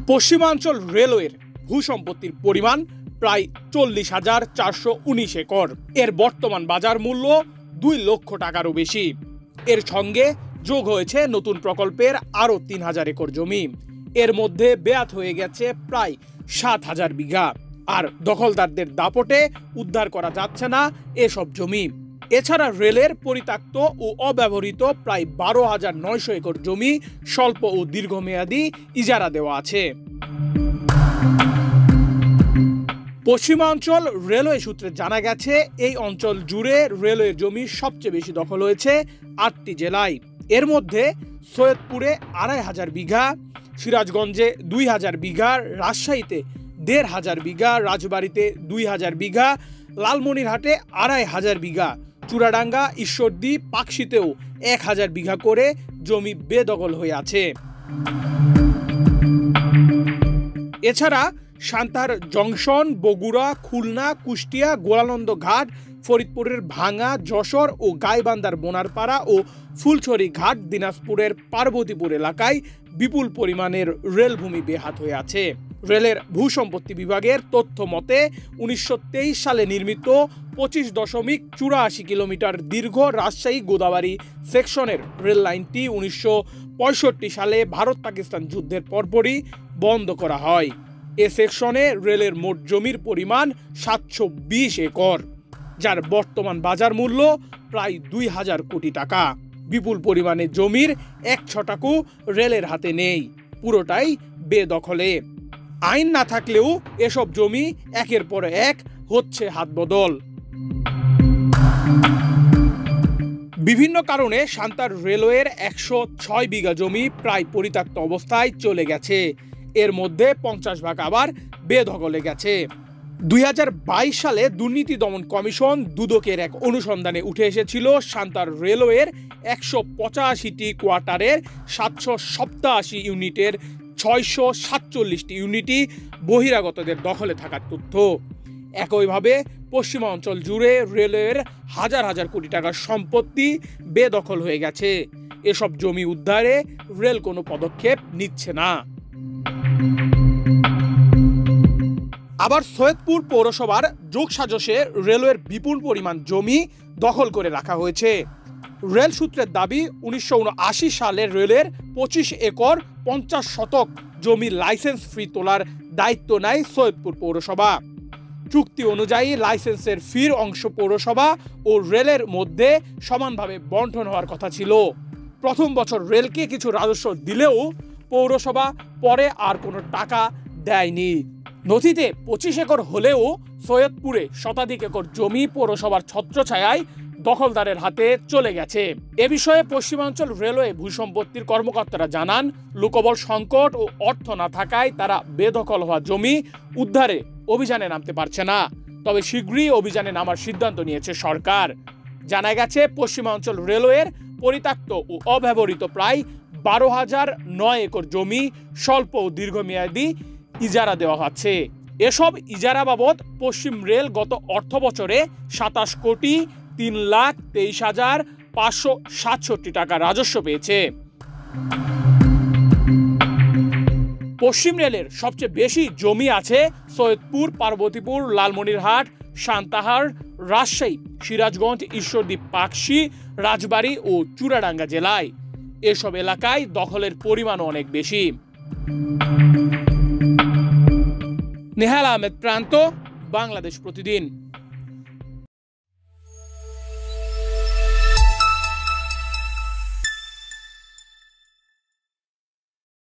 পশ্চিমাঞ্চল রেলওয়ের ভূসম্পত্তির পরিমাণ প্রায় 40,419 একর। এর বর্তমান বাজার মূল্য 2 লক্ষ টাকারও বেশি। এর সঙ্গে যোগ হয়েছে নতুন প্রকল্পের আরও 3,000 একর জমি। এর মধ্যে বেয়াত হয়ে গেছে প্রায় 7,000 বিঘা। আর দখলদারদের দাপটে উদ্ধার করা যাচ্ছে না এসব জমি। এছাড়া রেলের পরিত্যক্ত ও অব্যবহৃত প্রায় 12,900 একর জমি স্বল্প ও দীর্ঘমেয়াদী ইজারা দেওয়া আছে। পশ্চিমাঞ্চল রেলওয়ে সূত্রে জানা গেছে, এই অঞ্চল জুড়ে রেলওয়ের জমি সবচেয়ে বেশি দখল হয়েছে 8টি জেলায়। এর মধ্যে সৈয়দপুরে 2,500 বিঘা, সিরাজগঞ্জে 2,000 বিঘা, রাজশাহীতে 1,500 বিঘা, রাজবাড়ীতে 2,000 বিঘা, লালমনিরহাটে 2,500 বিঘা, চুয়াডাঙ্গা, ঈশ্বরদী, পাকশীতেও 1,000 বিঘা করে জমি বেদখল হয়ে আছে। এছাড়া সান্তার জংশন, বগুড়া, খুলনা, কুষ্টিয়া, গোয়ালন্দ ঘাট, ফরিদপুরের ভাঙা, যশোর ও গাইবান্ধার বোনারপাড়া ও ফুলছড়ি ঘাট, দিনাজপুরের পার্বতীপুর এলাকায় বিপুল পরিমাণের রেলভূমি বেহাত হয়ে আছে। রেলের ভূসম্পত্তি বিভাগের তথ্য মতে 1923 সালে নির্মিত 25.84 কিলোমিটার দীর্ঘ রাজশাহী গোদাবাড়ি সেকশনের রেল লাইনটি 1965 সালে ভারত পাকিস্তান যুদ্ধের পরপরই বন্ধ করা হয়। এ সেকশনে রেলের মোট জমির পরিমাণ 720 একর, যার বর্তমান বাজার মূল্য প্রায় 2,000 কোটি টাকা। বিপুল পরিমাণে জমির 1 ছটাকও রেলের হাতে নেই, পুরোটাই বেদখলে। আইন না থাকলেও এসব জমি একের পর এক হচ্ছে হাতবদল। বিভিন্ন কারণে সান্তার রেলওয়ের 106 বিঘা জমি প্রায় পরিত্যক্ত অবস্থায় চলে গেছে। এর মধ্যে 50 ভাগ আবার বেদখলে গেছে। 2022 সালে দুর্নীতি দমন কমিশন দুদকের এক অনুসন্ধানে উঠে এসেছিল সান্তার রেলওয়ের 185টি কোয়ার্টারের 787 ইউনিটের 647টি ইউনিটই বহিরাগতদের দখলে থাকার তথ্য। একইভাবে পশ্চিমাঞ্চল জুড়ে রেলওয়ের হাজার হাজার কোটি টাকার সম্পত্তি বেদখল হয়ে গেছে। এসব জমি উদ্ধারে রেল কোনো পদক্ষেপ নিচ্ছে না। আবার সৈয়দপুর পৌরসভার যোগসাজশে রেলওয়ের বিপুল পরিমাণ জমি দখল করে রাখা হয়েছে। রেল সূত্রের দাবি, 1979 সালে রেলের 25 একর 50 শতক জমি লাইসেন্স ফি তোলার দায়িত্ব নেয় সৈয়দপুর পৌরসভা। চুক্তি অনুযায়ী লাইসেন্সের ফির অংশ পৌরসভা ও রেলের মধ্যে সমানভাবে বণ্টন হওয়ার কথা ছিল। প্রথম বছর রেলকে কিছু রাজস্ব দিলেও পৌরসভা পরে আর কোনো টাকা দেয়নি। নথিতে 25 একর হলেও সৈয়দপুরে শতাধিক একর জমি পৌরসভার ছত্রছায়ায় দখলদারের হাতে চলে গেছে। এ বিষয়ে পশ্চিমাঞ্চল রেলওয়ে ভূসম্পত্তির কর্মকর্তারা জানান, লোকবল সংকট ও অর্থ না থাকায় তারা বেদখল হওয়া জমি উদ্ধারে অভিযানে নামতে পারছে না। তবে শীঘ্রই অভিযানে নামার সিদ্ধান্ত নিয়েছে সরকার। জানা গেছে, পশ্চিমাঞ্চল রেলওয়ের পরিত্যক্ত ও অব্যবহৃত প্রায় 12,009 একর জমি স্বল্প ও দীর্ঘমেয়াদী ইজারা দেওয়া হচ্ছে। এসব ইজারা বাবদ পশ্চিম রেল গত অর্থ বছরে 27,323,567 টাকা রাজস্ব পেয়েছে। পশ্চিম রেলের সবচেয়ে বেশি জমি আছে সৈয়দপুর, পার্বতীপুর, লালমনিরহাট, সান্তাহার, রাজশাহী, সিরাজগঞ্জ, ঈশ্বরদী, পাকশী, রাজবাড়ী ও চুয়াডাঙ্গা জেলায়। এসব এলাকায় দখলের পরিমাণও অনেক বেশি। নেহাল আহমেদ প্রান্ত, বাংলাদেশ প্রতিদিন।